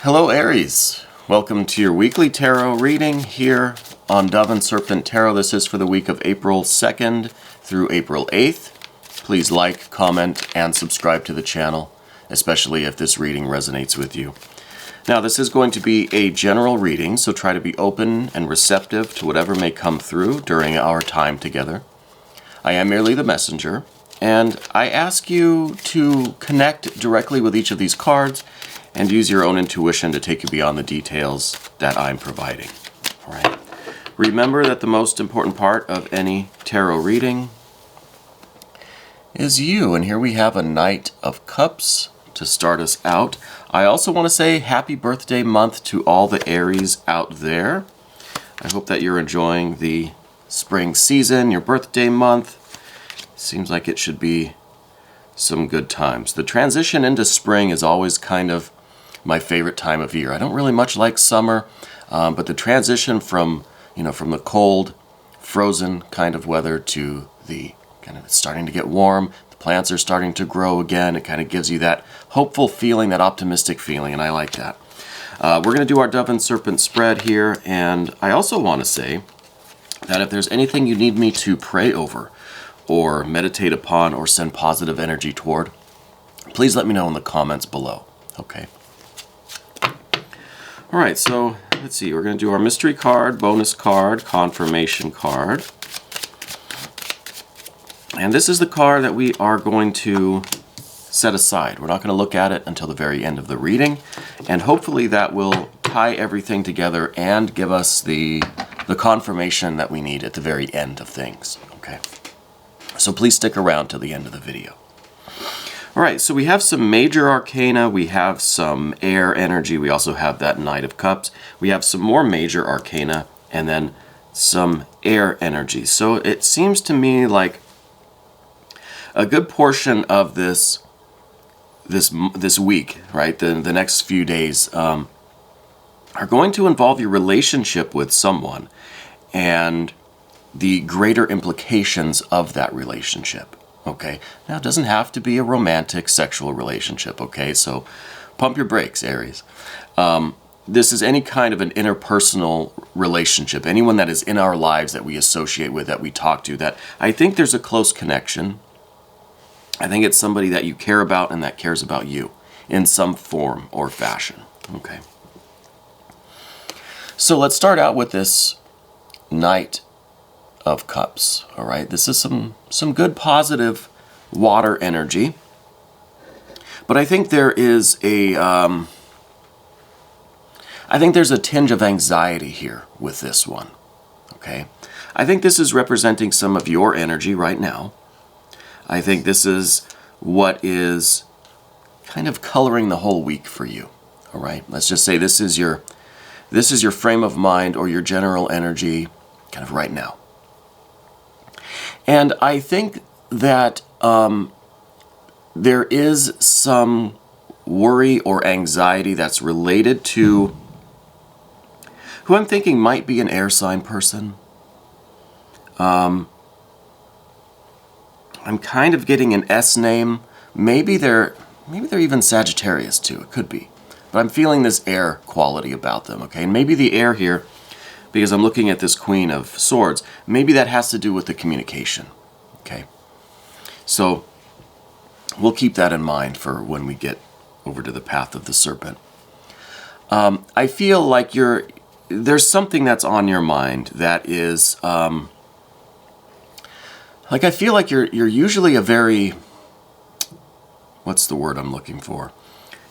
Hello Aries, welcome to your weekly tarot reading here on Dove and Serpent Tarot. This is for the week of April 2nd through April 8th. Please like, comment, and subscribe to the channel, especially if this reading resonates with you. Now this is going to be a general reading, so try to be open and receptive to whatever may come through during our time together. I am merely the messenger, and I ask you to connect directly with each of these cards and use your own intuition to take you beyond the details that I'm providing. All right. Remember that the most important part of any tarot reading is you. And here we have a Knight of Cups to start us out. I also want to say happy birthday month to all the Aries out there. I hope that you're enjoying the spring season, your birthday month. Seems like it should be some good times. The transition into spring is always kind of my favorite time of year. I don't really much like summer, but the transition from the cold, frozen kind of weather to the kind of it's starting to get warm, the plants are starting to grow again. It kind of gives you that hopeful feeling, that optimistic feeling, and I like that. We're going to do our Dove and Serpent spread here, and I also want to say that if there's anything you need me to pray over or meditate upon or send positive energy toward, please let me know in the comments below. Okay. All right, so let's see. We're going to do our mystery card, bonus card, confirmation card. And this is the card that we are going to set aside. We're not going to look at it until the very end of the reading. And hopefully that will tie everything together and give us the confirmation that we need at the very end of things. Okay. So please stick around till the end of the video. All right, so we have some major arcana, we have some air energy, we also have that Knight of Cups, we have some more major arcana, and then some air energy. So it seems to me like a good portion of this week, right, the next few days, are going to involve your relationship with someone and the greater implications of that relationship. Okay, now it doesn't have to be a romantic sexual relationship, okay? So pump your brakes, Aries. This is any kind of an interpersonal relationship, anyone that is in our lives that we associate with, that we talk to, that I think there's a close connection. I think it's somebody that you care about and that cares about you in some form or fashion, okay? So let's start out with this Knight of Cups. All right, this is some good positive water energy, but I think there is I think there's a tinge of anxiety here with this one. Okay, I think this is representing some of your energy right now. I think this is what is kind of coloring the whole week for you. All right, let's just say this is your frame of mind or your general energy kind of right now. And I think that there is some worry or anxiety that's related to who I'm thinking might be an air sign person. I'm kind of getting an S name. Maybe they're even Sagittarius too. It could be. But I'm feeling this air quality about them, okay? And maybe the air here, because I'm looking at this Queen of Swords, maybe that has to do with the communication, okay? So we'll keep that in mind for when we get over to the path of the Serpent. I feel like there's something that's on your mind that is, I feel like you're usually a very, what's the word I'm looking for?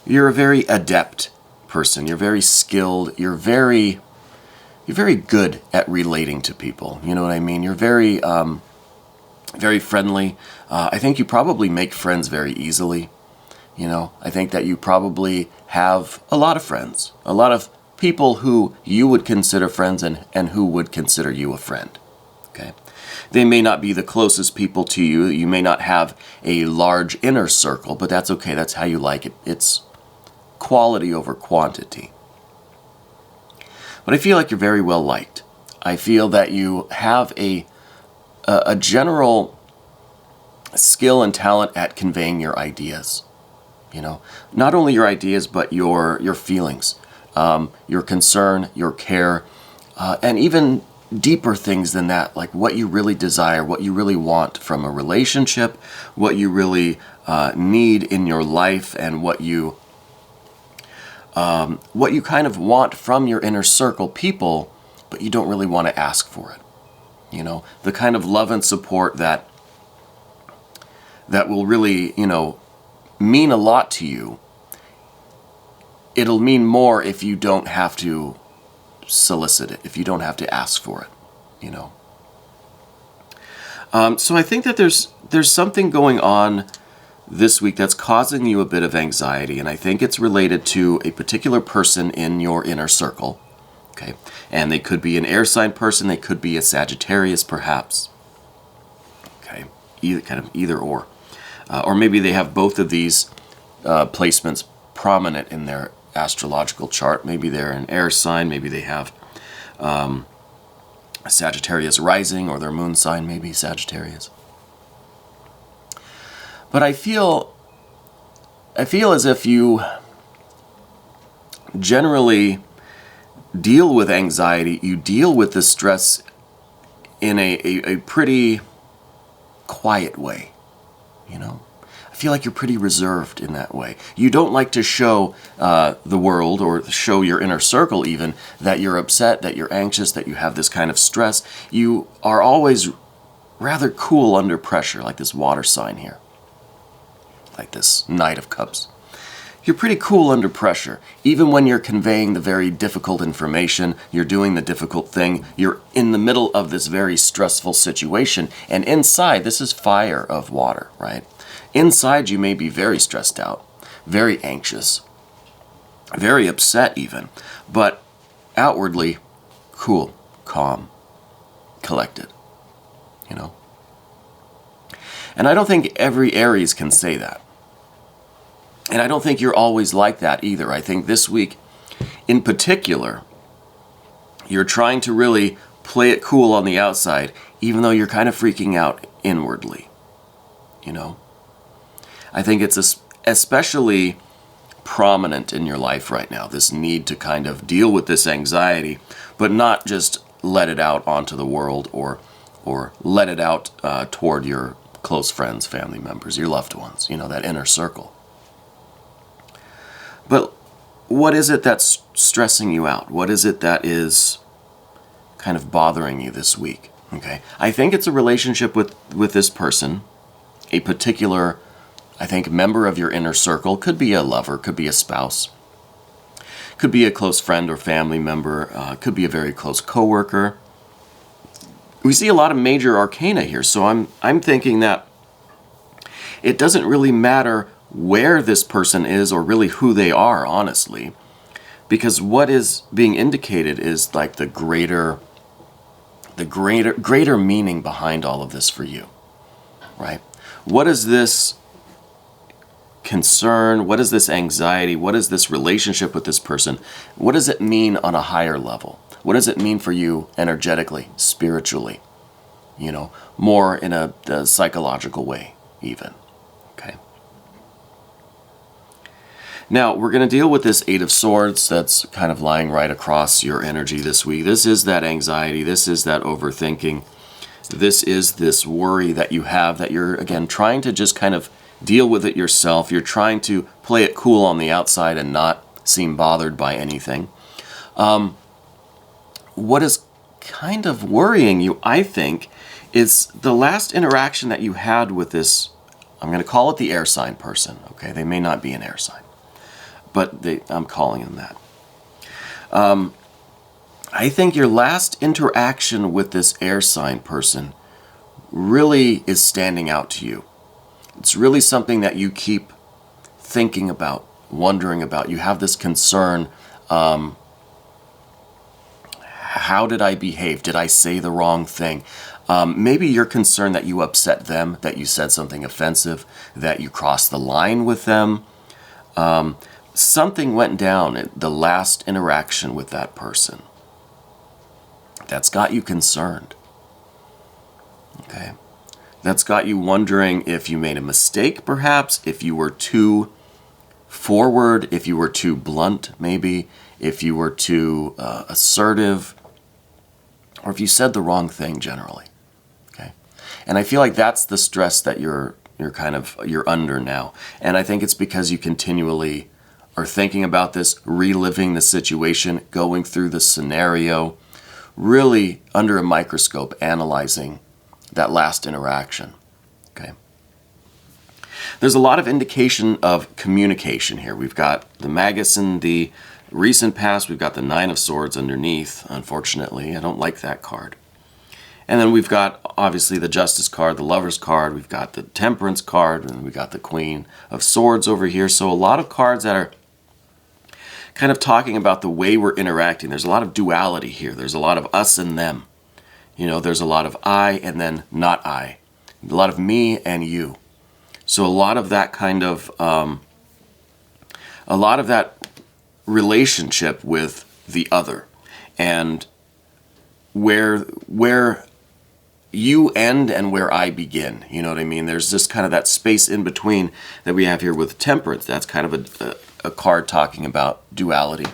You're a very adept person. You're very skilled. You're very good at relating to people. You know what I mean? You're very, very friendly. I think you probably make friends very easily. You know, I think that you probably have a lot of friends, a lot of people who you would consider friends and who would consider you a friend. Okay. They may not be the closest people to you. You may not have a large inner circle, but that's okay. That's how you like it. It's quality over quantity. But I feel like you're very well liked. I feel that you have a general skill and talent at conveying your ideas. You know, not only your ideas, but your feelings, your concern, your care, and even deeper things than that, like what you really desire, what you really want from a relationship, what you really need in your life, and what you kind of want from your inner circle people, but you don't really want to ask for it. You know, the kind of love and support that will really, you know, mean a lot to you. It'll mean more if you don't have to solicit it, if you don't have to ask for it, you know. So I think that there's something going on this week that's causing you a bit of anxiety, and I think it's related to a particular person in your inner circle. Okay, and they could be an air sign person, they could be a Sagittarius perhaps. Okay, either or. Or maybe they have both of these placements prominent in their astrological chart. Maybe they're an air sign, maybe they have a Sagittarius rising, or their moon sign may be Sagittarius. But I feel as if you generally deal with anxiety, you deal with the stress in a pretty quiet way, you know? I feel like you're pretty reserved in that way. You don't like to show the world, or show your inner circle even, that you're upset, that you're anxious, that you have this kind of stress. You are always rather cool under pressure, like this water sign here, like this Knight of Cups. You're pretty cool under pressure. Even when you're conveying the very difficult information, you're doing the difficult thing, you're in the middle of this very stressful situation, and inside, this is fire of water, right? Inside you may be very stressed out, very anxious, very upset even, but outwardly cool, calm, collected, you know? And I don't think every Aries can say that. And I don't think you're always like that either. I think this week, in particular, you're trying to really play it cool on the outside, even though you're kind of freaking out inwardly, you know? I think it's especially prominent in your life right now, this need to kind of deal with this anxiety, but not just let it out onto the world, or let it out toward your close friends, family members, your loved ones, you know, that inner circle. But what is it that's stressing you out? What is it that is kind of bothering you this week? Okay, I think it's a relationship with this person, a particular, I think, member of your inner circle. Could be a lover, could be a spouse, could be a close friend or family member, could be a very close coworker. We see a lot of major arcana here, so I'm thinking that it doesn't really matter where this person is, or really who they are, honestly, because what is being indicated is like the greater meaning behind all of this for you, right? What is this concern? What is this anxiety? What is this relationship with this person? What does it mean on a higher level? What does it mean for you energetically, spiritually, you know, more in a psychological way even, okay? Now, we're going to deal with this Eight of Swords that's kind of lying right across your energy this week. This is that anxiety. This is that overthinking. This is this worry that you have, that you're, again, trying to just kind of deal with it yourself. You're trying to play it cool on the outside and not seem bothered by anything. What is kind of worrying you, I think, is the last interaction that you had with this, I'm going to call it the air sign person, okay? They may not be an air sign, but I'm calling them that. I think your last interaction with this air sign person really is standing out to you. It's really something that you keep thinking about, wondering about. You have this concern. How did I behave? Did I say the wrong thing? Maybe you're concerned that you upset them, that you said something offensive, that you crossed the line with them. Something went down at the last interaction with that person that's got you concerned, okay? That's got you wondering if you made a mistake, perhaps, if you were too forward, if you were too blunt, maybe, if you were too assertive, or if you said the wrong thing generally. Okay, and I feel like that's the stress that you're under now, and I think it's because you continually are thinking about this, reliving the situation, going through the scenario, really under a microscope, analyzing that last interaction. Okay. There's a lot of indication of communication here. We've got the Magus in the recent past. We've got the Nine of Swords underneath, unfortunately. I don't like that card. And then we've got, obviously, the Justice card, the Lover's card. We've got the Temperance card, and we've got the Queen of Swords over here. So a lot of cards that are kind of talking about the way we're interacting. There's a lot of duality here. There's a lot of us and them. You know, there's a lot of I and then not I. A lot of me and you. So a lot of that kind of, a lot of that relationship with the other, and where you end and where I begin. You know what I mean? There's just kind of that space in between that we have here with Temperance. That's kind of a card talking about duality.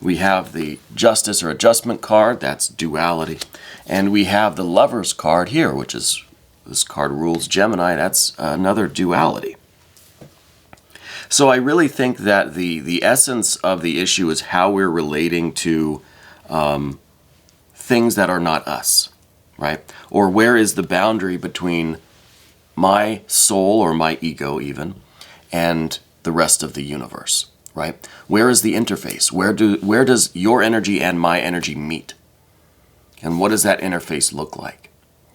We have the Justice or Adjustment card. That's duality. And we have the Lover's card here, which is, this card rules Gemini. That's another duality. So I really think that the essence of the issue is how we're relating to things that are not us, right? Or where is the boundary between my soul or my ego even and the rest of the universe, right? Where is the interface? Where does your energy and my energy meet? And what does that interface look like?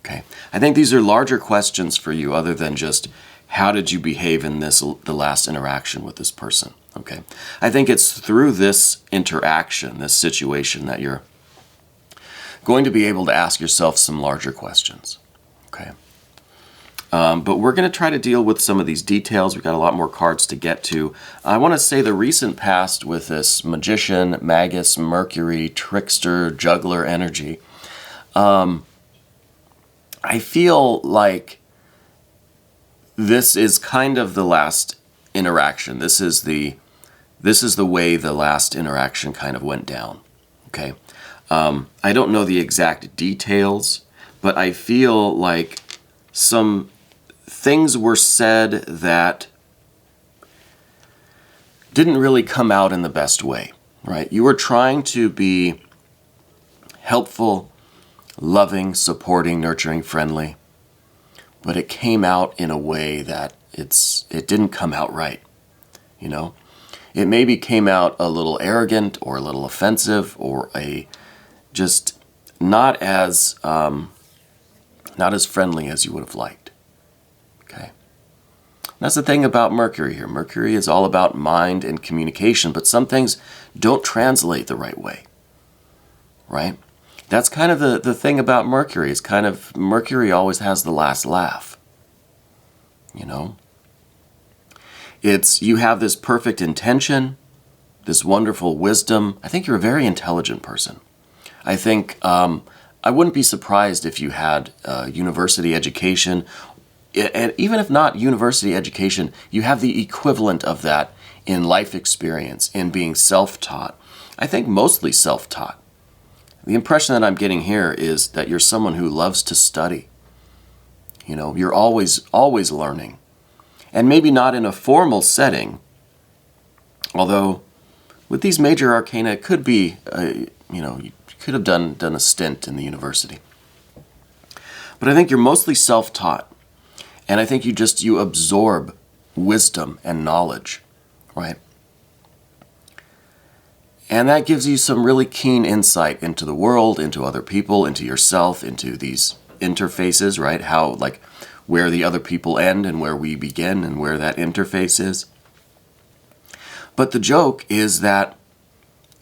Okay, I think these are larger questions for you other than just how did you behave in the last interaction with this person. Okay, I think it's through this interaction, this situation, that you're going to be able to ask yourself some larger questions. Okay, but we're going to try to deal with some of these details. We've got a lot more cards to get to. I want to say the recent past with this Magician, Magus, Mercury, Trickster, Juggler energy. I feel like this is kind of the last interaction. This is the way the last interaction kind of went down. Okay, I don't know the exact details, but I feel like some things were said that didn't really come out in the best way, right? You were trying to be helpful, loving, supporting, nurturing, friendly, but it came out in a way that it didn't come out right, you know? It maybe came out a little arrogant or a little offensive or just not as friendly as you would have liked. Okay? That's the thing about Mercury here. Mercury is all about mind and communication, but some things don't translate the right way, right? That's kind of the thing about Mercury. It's kind of, Mercury always has the last laugh, you know? You have this perfect intention, this wonderful wisdom. I think you're a very intelligent person. I think, I wouldn't be surprised if you had university education, and even if not university education, you have the equivalent of that in life experience, in being self-taught. I think mostly self-taught. The impression that I'm getting here is that you're someone who loves to study. You know, you're always learning. And maybe not in a formal setting, although with these major arcana, it could be, you could have done a stint in the university. But I think you're mostly self-taught. And I think you absorb wisdom and knowledge, right? And that gives you some really keen insight into the world, into other people, into yourself, into these interfaces, right? How, like, where the other people end and where we begin and where that interface is. But the joke is that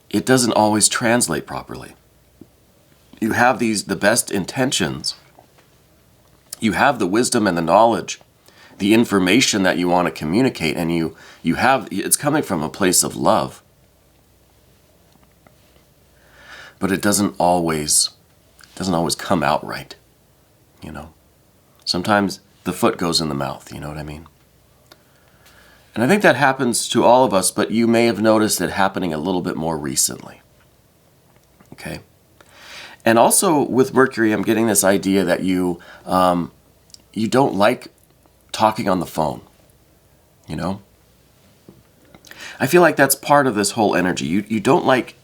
it doesn't always translate properly. You have the best intentions. You have the wisdom and the knowledge, the information that you want to communicate, and it's coming from a place of love. But it doesn't always come out right, you know. Sometimes the foot goes in the mouth, you know what I mean? And I think that happens to all of us, but you may have noticed it happening a little bit more recently. Okay? And also with Mercury, I'm getting this idea that you don't like talking on the phone, you know? I feel like that's part of this whole energy. You don't like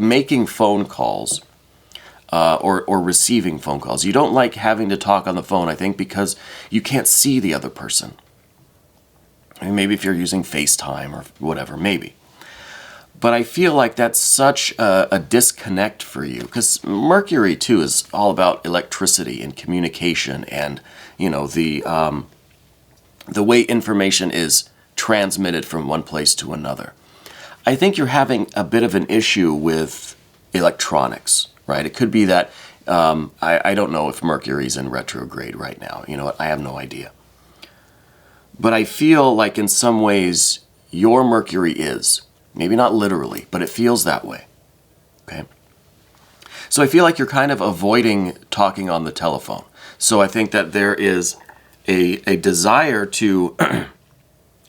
making phone calls or receiving phone calls. You don't like having to talk on the phone, I think, because you can't see the other person. I mean, maybe if you're using FaceTime or whatever, maybe. But I feel like that's such a disconnect for you, because Mercury too is all about electricity and communication, and you know the way information is transmitted from one place to another. I think you're having a bit of an issue with electronics, right? It could be that I don't know if Mercury's in retrograde right now. You know what? I have no idea. But I feel like in some ways your Mercury is. Maybe not literally, but it feels that way. Okay? So I feel like you're kind of avoiding talking on the telephone. So I think that there is a desire to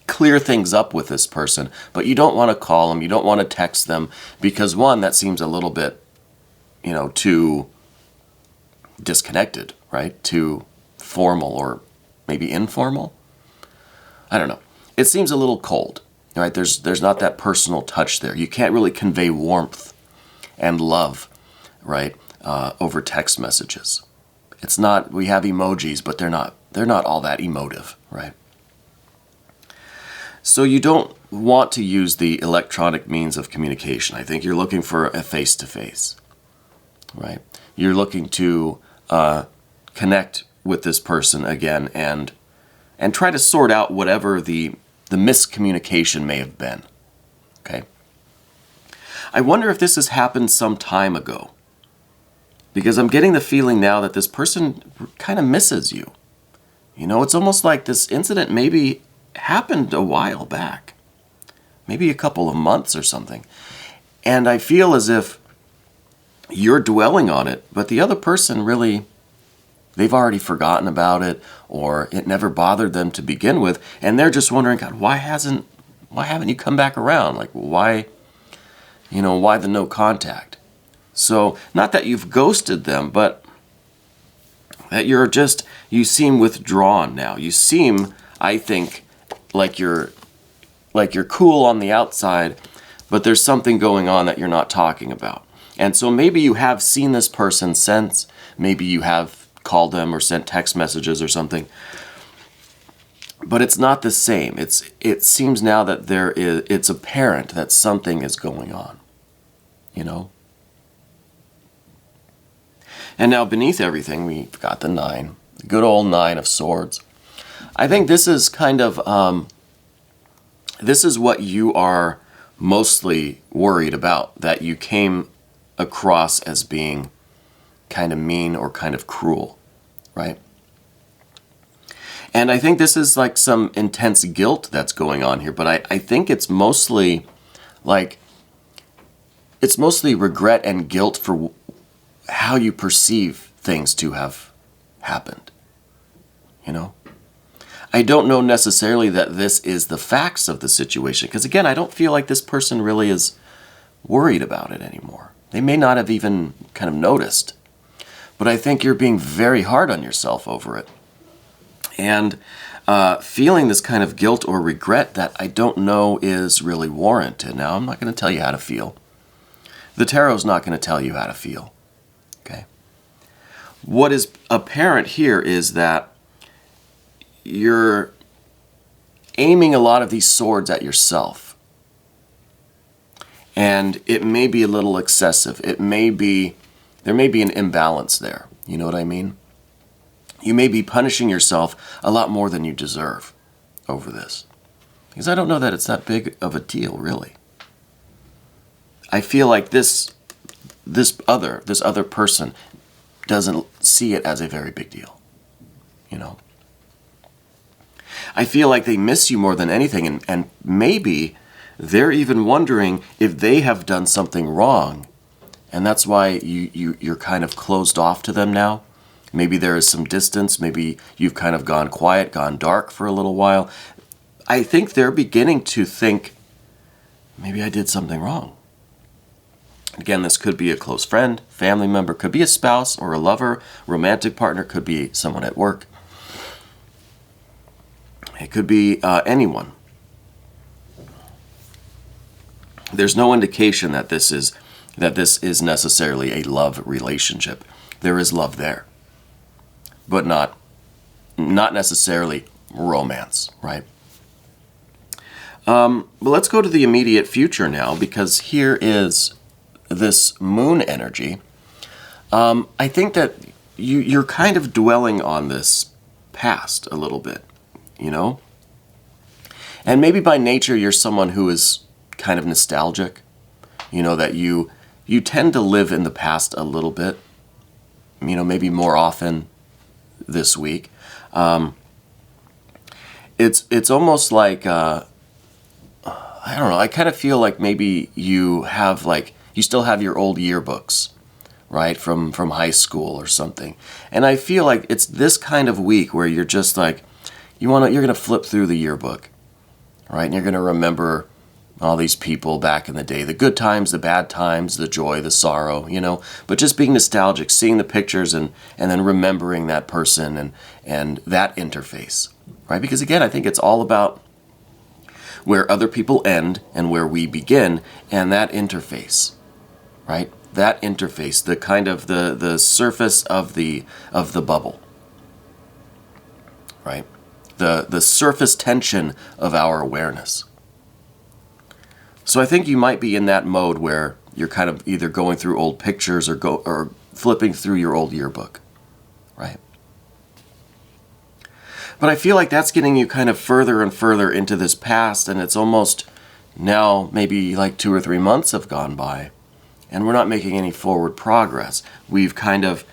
clear things up with this person, but you don't want to call them, you don't want to text them, because one, that seems a little bit, you know, too disconnected, right? Too formal or maybe informal. I don't know. It seems a little cold. Right? There's not that personal touch there. You can't really convey warmth and love, right, over text messages. It's not, we have emojis, but they're not all that emotive, right? So you don't want to use the electronic means of communication. I think you're looking for a face-to-face, right? You're looking to connect with this person again and try to sort out whatever the miscommunication may have been. Okay? I wonder if this has happened some time ago, because I'm getting the feeling now that this person kind of misses you. You know, it's almost like this incident maybe happened a while back, maybe a couple of months or something. And I feel as if you're dwelling on it, but the other person really, they've already forgotten about it, or it never bothered them to begin with, and they're just wondering, God, why haven't you come back around? Like, why the no contact? So, not that you've ghosted them, but that you seem withdrawn now. You seem, I think, like you're cool on the outside, but there's something going on that you're not talking about. And so maybe you have seen this person since, maybe you have called them or sent text messages or something, but it's not the same. It seems now that it's apparent that something is going on, you know. And now beneath everything, we've got the 9, the good old 9 of Swords. I think this is kind of this is what you are mostly worried about, that you came across as being kind of mean or kind of cruel, right? And I think this is like some intense guilt that's going on here, but I think it's mostly regret and guilt for how you perceive things to have happened, you know? I don't know necessarily that this is the facts of the situation, because again, I don't feel like this person really is worried about it anymore. They may not have even kind of noticed. But I think you're being very hard on yourself over it. And feeling this kind of guilt or regret that I don't know is really warranted. Now, I'm not going to tell you how to feel. The tarot's not going to tell you how to feel. Okay? What is apparent here is that you're aiming a lot of these swords at yourself. And it may be a little excessive. There may be an imbalance there. You know what I mean? You may be punishing yourself a lot more than you deserve over this. Because I don't know that it's that big of a deal, really. I feel like this other person doesn't see it as a very big deal. You know? I feel like they miss you more than anything, and maybe they're even wondering if they have done something wrong, and that's why you're kind of closed off to them now. Maybe there is some distance, maybe you've kind of gone quiet, gone dark for a little while. I think they're beginning to think, maybe I did something wrong. Again, this could be a close friend, family member, could be a spouse or a lover, romantic partner, could be someone at work. It could be anyone. There's no indication that this is necessarily a love relationship. There is love there, but not necessarily romance, right? But let's go to the immediate future now, because here is this moon energy. I think that you're kind of dwelling on this past a little bit, you know? And maybe by nature you're someone who is kind of nostalgic, you know, that you tend to live in the past a little bit, you know, maybe more often this week. It's almost like, I don't know, I kind of feel like maybe you still have your old yearbooks, right, from high school or something. And I feel like it's this kind of week where you're just like, you're going to flip through the yearbook, right? And you're going to remember all these people back in the day, the good times, the bad times, the joy, the sorrow, you know, but just being nostalgic, seeing the pictures and then remembering that person and that interface, right? Because again, I think it's all about where other people end and where we begin, and that interface, right? That interface, the kind of the surface of the bubble, right? The surface tension of our awareness. So I think you might be in that mode where you're kind of either going through old pictures or flipping through your old yearbook, right? But I feel like that's getting you kind of further and further into this past, and it's almost now maybe like 2 or 3 months have gone by, and we're not making any forward progress. We've kind of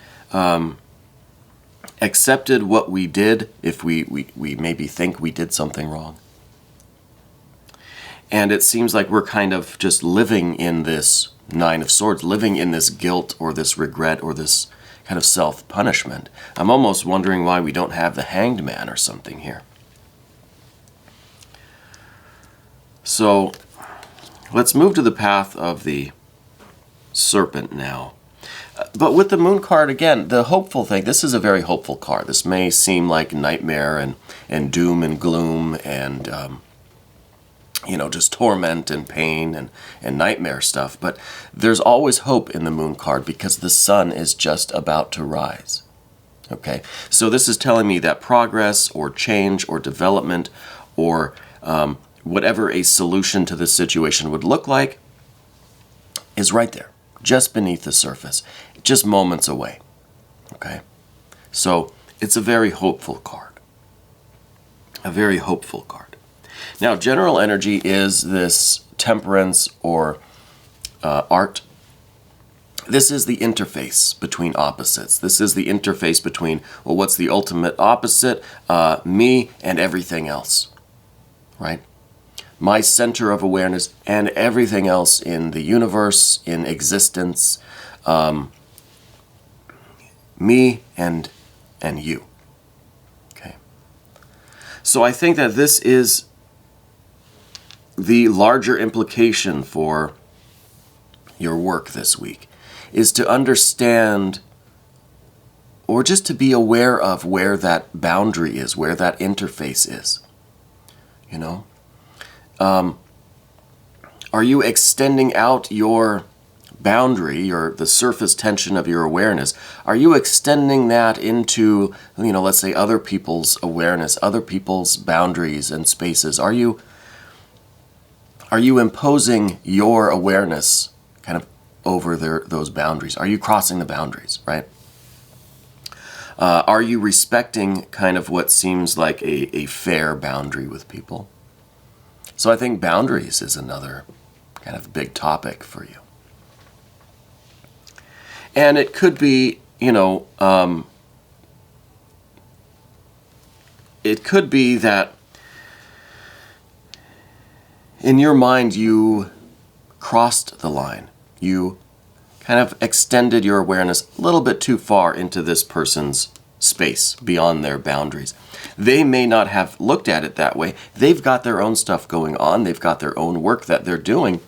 accepted what we did if we maybe think we did something wrong. And it seems like we're kind of just living in this Nine of Swords, living in this guilt or this regret or this kind of self-punishment. I'm almost wondering why we don't have the Hanged Man or something here. So let's move to the path of the Serpent now. But with the Moon card, again, the hopeful thing, this is a very hopeful card. This may seem like nightmare and doom and gloom and you know, just torment and pain and nightmare stuff. But there's always hope in the Moon card because the sun is just about to rise. Okay, so this is telling me that progress or change or development or whatever a solution to this situation would look like is right there, just beneath the surface, just moments away. Okay, so it's a very hopeful card. A very hopeful card. Now, general energy is this temperance or art. This is the interface between opposites. This is the interface between, well, what's the ultimate opposite? Me and everything else, right? My center of awareness and everything else in the universe, in existence, me and you. Okay. So I think that this is the larger implication for your work this week, is to understand or just to be aware of where that boundary is, where that interface is. You know? Are you extending out your boundary, the surface tension of your awareness? Are you extending that into, you know, let's say other people's awareness, other people's boundaries and spaces? Are you imposing your awareness kind of over those boundaries? Are you crossing the boundaries, right? Are you respecting kind of what seems like a fair boundary with people? So I think boundaries is another kind of big topic for you. And it could be, you know, it could be that in your mind, you crossed the line. You kind of extended your awareness a little bit too far into this person's space, beyond their boundaries. They may not have looked at it that way. They've got their own stuff going on. They've got their own work that they're doing.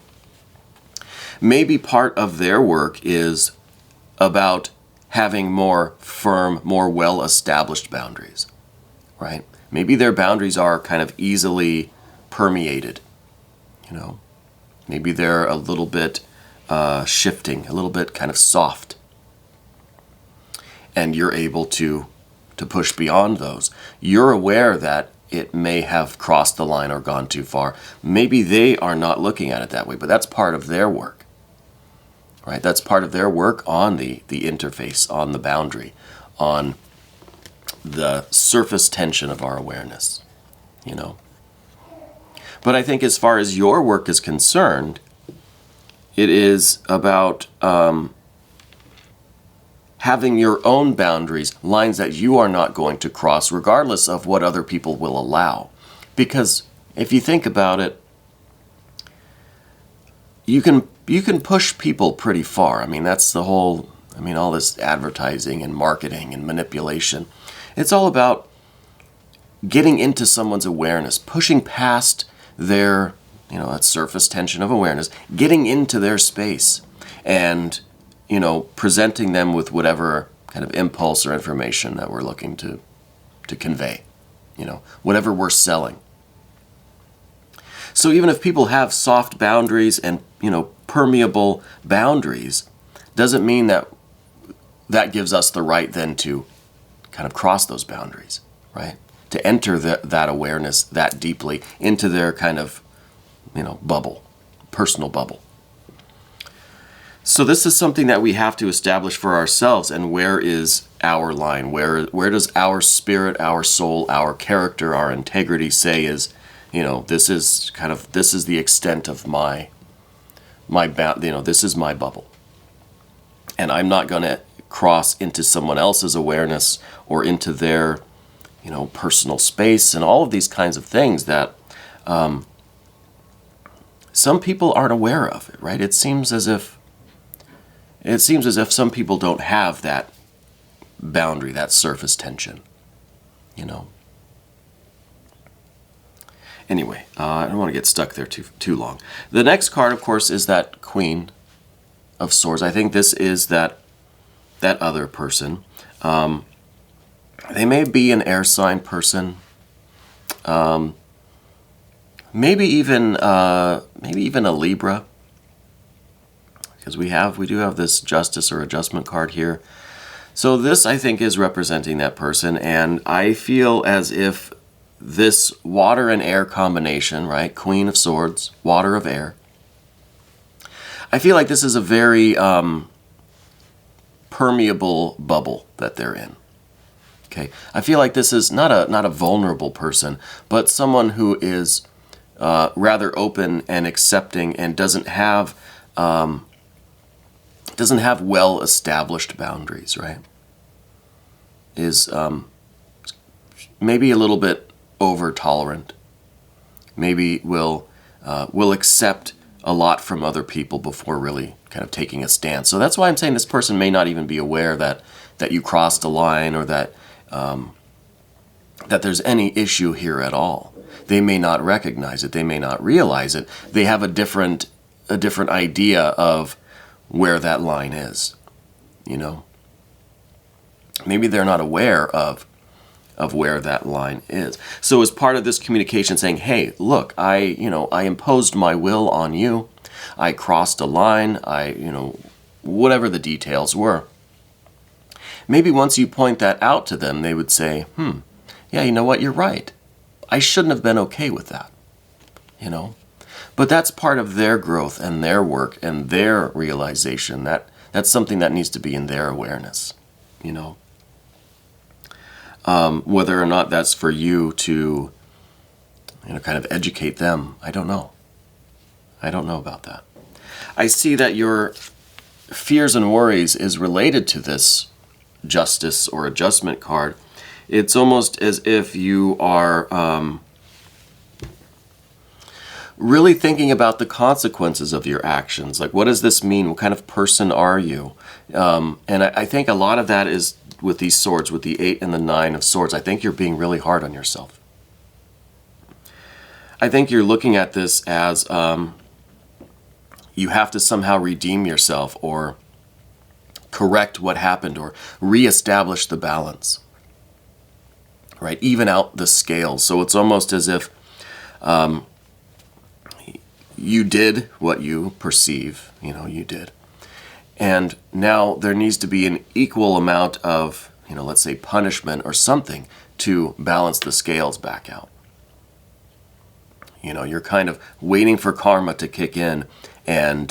Maybe part of their work is about having more firm, more well-established boundaries, right? Maybe their boundaries are kind of easily permeated, you know? Maybe they're a little bit shifting, a little bit kind of soft. And you're able to push beyond those. You're aware that it may have crossed the line or gone too far. Maybe they are not looking at it that way, but that's part of their work, right? That's part of their work on the interface, on the boundary, on the surface tension of our awareness, you know? But I think as far as your work is concerned, it is about having your own boundaries, lines that you are not going to cross, regardless of what other people will allow. Because if you think about it, you can push people pretty far. I mean, that's the whole, all this advertising and marketing and manipulation. It's all about getting into someone's awareness, pushing past their, that surface tension of awareness, getting into their space and, presenting them with whatever kind of impulse or information that we're looking to convey, whatever we're selling. So even if people have soft boundaries and, permeable boundaries, doesn't mean that gives us the right then to kind of cross those boundaries, right? To enter that awareness that deeply into their kind of, bubble, personal bubble. So this is something that we have to establish for ourselves. And where is our line? Where does our spirit, our soul, our character, our integrity say is, this is the extent of my this is my bubble. And I'm not going to cross into someone else's awareness or into their, personal space and all of these kinds of things that some people aren't aware of, right? It seems as if some people don't have that boundary, that surface tension, Anyway, I don't want to get stuck there too long. The next card, of course, is that Queen of Swords. I think this is that other person. They may be an air sign person. Maybe even a Libra. Because we do have this Justice or Adjustment card here. So this, I think, is representing that person. And I feel as if this water and air combination, right? Queen of Swords, water of air. I feel like this is a very permeable bubble that they're in. Okay, I feel like this is not a vulnerable person, but someone who is rather open and accepting and doesn't have well-established boundaries, right? Is maybe a little bit over-tolerant. Maybe will accept a lot from other people before really kind of taking a stance. So that's why I'm saying this person may not even be aware that you crossed a line or that there's any issue here at all. They may not recognize it. They may not realize it. They have a different idea of where that line is, Maybe they're not aware of where that line is. So as part of this communication saying, hey, look, I imposed my will on you. I crossed a line. Whatever the details were. Maybe once you point that out to them, they would say, yeah, you know what, you're right. I shouldn't have been okay with that, But that's part of their growth and their work and their realization. That's something that needs to be in their awareness, Whether or not that's for you to, kind of educate them, I don't know. I don't know about that. I see that your fears and worries is related to this Justice or Adjustment card. It's almost as if you are really thinking about the consequences of your actions. Like, what does this mean? What kind of person are you? And I think a lot of that is with these swords, with the 8 and the 9 of swords, I think you're being really hard on yourself. I think you're looking at this as you have to somehow redeem yourself or correct what happened or reestablish the balance, right? Even out the scales. So it's almost as if you did what you perceive, you did. And now there needs to be an equal amount of, let's say punishment or something to balance the scales back out. You're kind of waiting for karma to kick in and,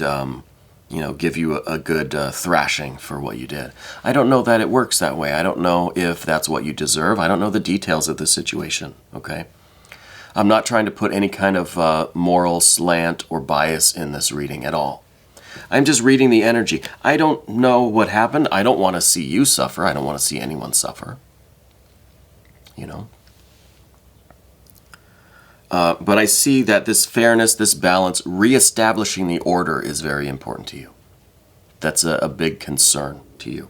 give you a good thrashing for what you did. I don't know that it works that way. I don't know if that's what you deserve. I don't know the details of the situation, okay? I'm not trying to put any kind of moral slant or bias in this reading at all. I'm just reading the energy. I don't know what happened. I don't want to see you suffer. I don't want to see anyone suffer. But I see that this fairness, this balance, reestablishing the order is very important to you. That's a big concern to you.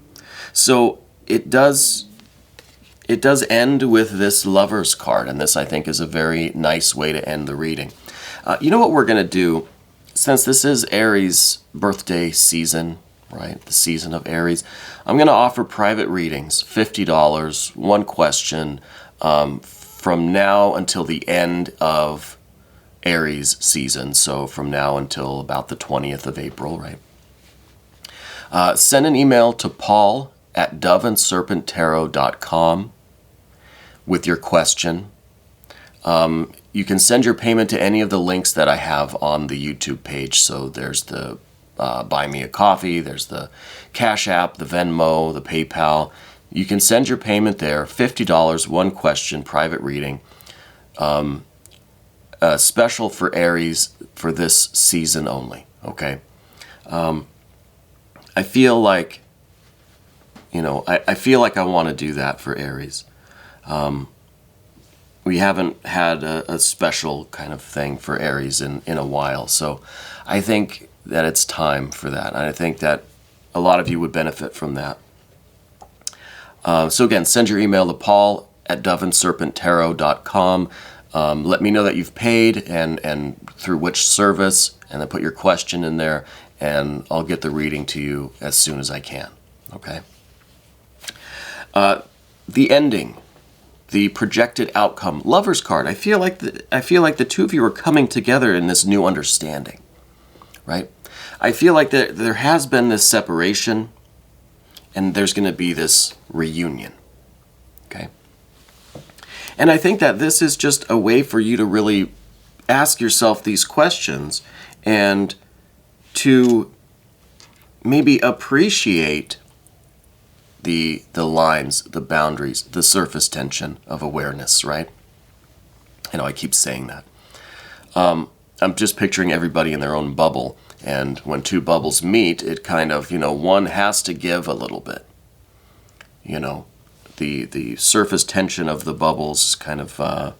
So it does end with this Lover's card, and this I think is a very nice way to end the reading. You know what we're going to do? Since this is Aries birthday season, right? The season of Aries, I'm going to offer private readings, $50, one question, from now until the end of Aries season. So from now until about the 20th of April, right? Send an email to paul@doveandserpenttarot.com with your question. You can send your payment to any of the links that I have on the YouTube page. So there's the Buy Me a Coffee, there's the Cash App, the Venmo, the PayPal. You can send your payment there, $50, one question, private reading. Special for Aries for this season only, okay? I feel like, I feel like I want to do that for Aries. We haven't had a special kind of thing for Aries in a while, so I think that it's time for that. And I think that a lot of you would benefit from that. So again, send your email to paul@doveandserpenttarot.com. Let me know that you've paid and through which service, and then put your question in there, and I'll get the reading to you as soon as I can. Okay? The ending, the projected outcome, Lover's card. I feel like the two of you are coming together in this new understanding, right? I feel like there has been this separation, and there's going to be this reunion, okay? And I think that this is just a way for you to really ask yourself these questions and to maybe appreciate the lines, the boundaries, the surface tension of awareness, right? I keep saying that. I'm just picturing everybody in their own bubble. And when two bubbles meet, it kind of, one has to give a little bit. The surface tension of the bubbles is kind of,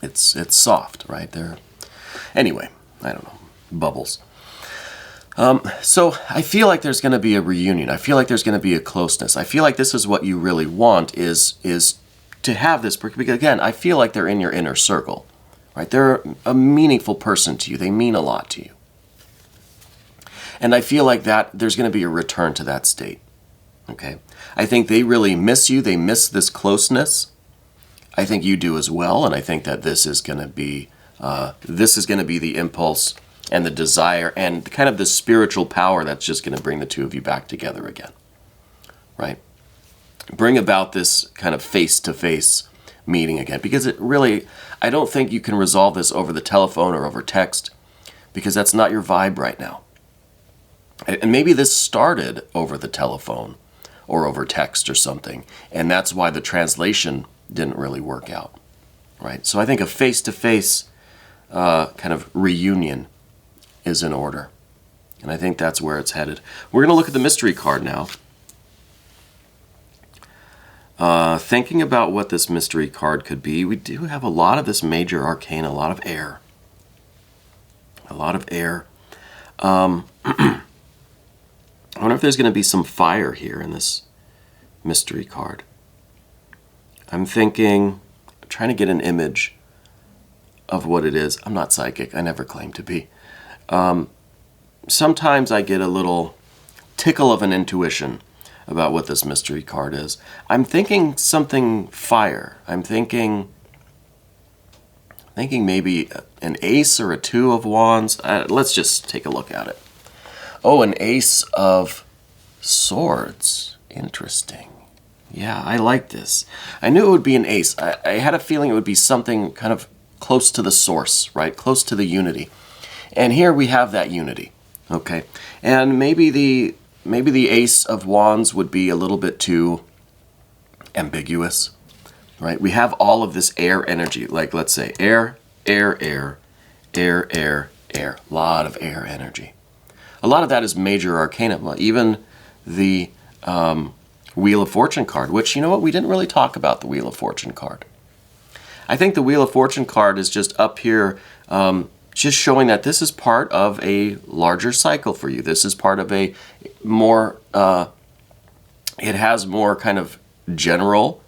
it's soft, right? Anyway, I don't know, bubbles. So I feel like there's going to be a reunion. I feel like there's going to be a closeness. I feel like this is what you really want is to have this, because again, I feel like they're in your inner circle, right? They're a meaningful person to you. They mean a lot to you. And I feel like that there's going to be a return to that state, okay? I think they really miss you. They miss this closeness. I think you do as well, and I think that this is going to be the impulse and the desire and kind of the spiritual power that's just going to bring the two of you back together again, right? Bring about this kind of face-to-face meeting again, because I don't think you can resolve this over the telephone or over text, because that's not your vibe right now. And maybe this started over the telephone or over text or something, and that's why the translation didn't really work out, right? So I think a face-to-face kind of reunion is in order, and I think that's where it's headed. We're going to look at the mystery card now. Thinking about what this mystery card could be, we do have a lot of this major arcane, a lot of air. A lot of air. I wonder if there's going to be some fire here in this mystery card. I'm trying to get an image of what it is. I'm not psychic. I never claim to be. Sometimes I get a little tickle of an intuition about what this mystery card is. I'm thinking something fire. I'm thinking maybe an ace or a two of wands. Let's just take a look at it. Oh, an ace of swords. Interesting. Yeah, I like this. I knew it would be an ace. I had a feeling it would be something kind of close to the source, right? Close to the unity. And here we have that unity. Okay. And maybe the ace of wands would be a little bit too ambiguous, right? We have all of this air energy, like let's say air, air, air, air, air, air. A lot of air energy. A lot of that is major arcana. Even the Wheel of Fortune card, which, you know what, we didn't really talk about the Wheel of Fortune card. I think the Wheel of Fortune card is just up here, just showing that this is part of a larger cycle for you. This is part of a more, it has more kind of general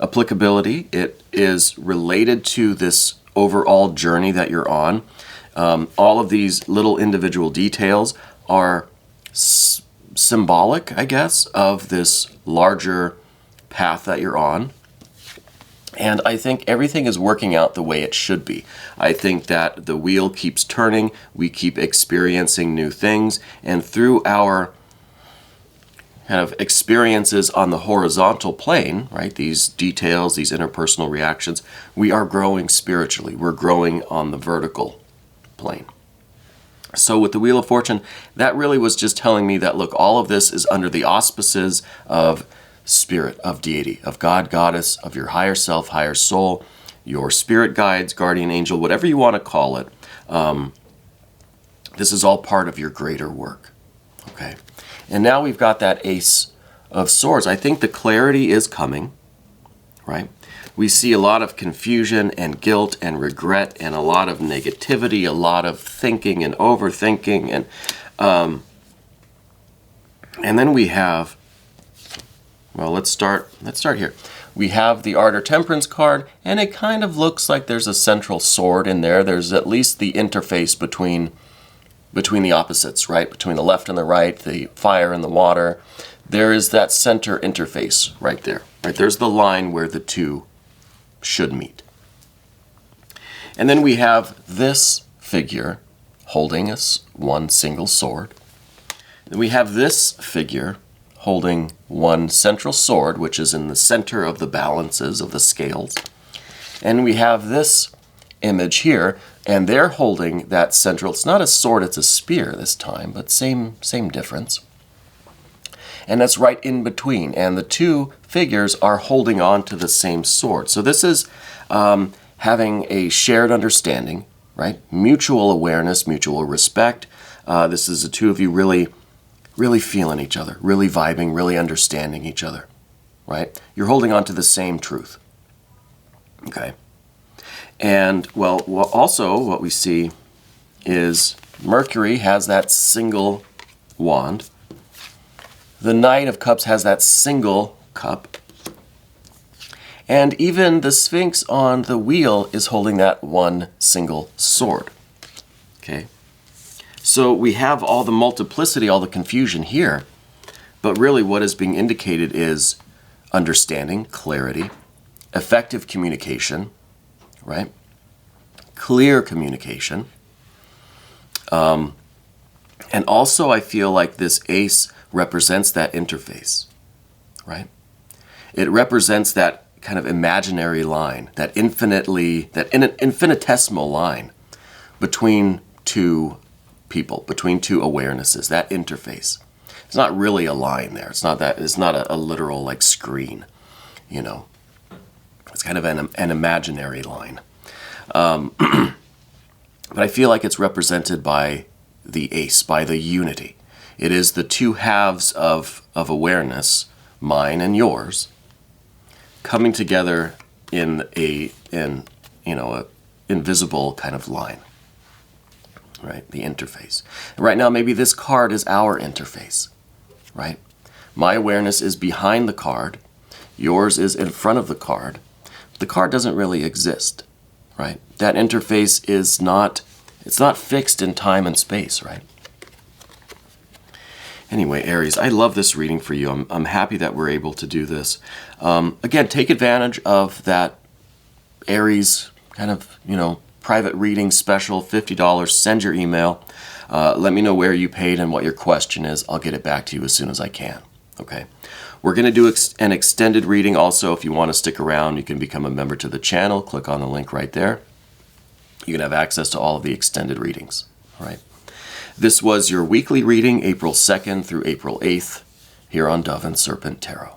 applicability. It is related to this overall journey that you're on. All of these little individual details are symbolic, I guess, of this larger path that you're on. And I think everything is working out the way it should be. I think that the wheel keeps turning, we keep experiencing new things, and through our kind of experiences on the horizontal plane, right, these details, these interpersonal reactions, we are growing spiritually. We're growing on the vertical plane. So with the Wheel of Fortune, that really was just telling me that, look, all of this is under the auspices of spirit, of deity, of God, goddess, of your higher self, higher soul, your spirit guides, guardian angel, whatever you want to call it. This is all part of your greater work. Okay. And now we've got that Ace of Swords. I think the clarity is coming, right? We see a lot of confusion and guilt and regret and a lot of negativity, a lot of thinking and overthinking, and then we have, well, let's start here. We have the Art or Temperance card, and it kind of looks like there's a central sword in there. There's at least the interface between the opposites, right? Between the left and the right, the fire and the water. There is that center interface right there. Right? There's the line where the two should meet. And then we have this figure holding one single sword. Then we have this figure holding one central sword, which is in the center of the balances of the scales. And we have this image here, and they're holding that central, it's not a sword, it's a spear this time, but same difference. And that's right in between, and the two figures are holding on to the same sword. So this is having a shared understanding, right? Mutual awareness, mutual respect. This is the two of you really feeling each other, really vibing, really understanding each other, right? You're holding on to the same truth, okay? And, well, also what we see is Mercury has that single wand. The Knight of Cups has that single cup. And even the Sphinx on the wheel is holding that one single sword. Okay? So we have all the multiplicity, all the confusion here. But really what is being indicated is understanding, clarity, effective communication, right? Clear communication. And also I feel like this ace represents that interface, right? It represents that kind of imaginary line, that infinitesimal line between two people, between two awarenesses, that interface. It's not really a line there. It's not a literal like screen, you know. It's kind of an imaginary line. But I feel like it's represented by the ace, by the unity. It is the two halves of awareness, mine and yours, coming together in a invisible kind of line, right? The interface. And right now, maybe this card is our interface, right? My awareness is behind the card. Yours is in front of the card. The card doesn't really exist, right? That interface is not, it's not fixed in time and space, right? Anyway, Aries, I love this reading for you. I'm happy that we're able to do this. Again, take advantage of that Aries kind of, private reading special, $50. Send your email. Let me know where you paid and what your question is. I'll get it back to you as soon as I can. Okay. We're going to do an extended reading also. If you want to stick around, you can become a member to the channel. Click on the link right there. You can have access to all of the extended readings. All right. This was your weekly reading, April 2nd through April 8th, here on Dove and Serpent Tarot.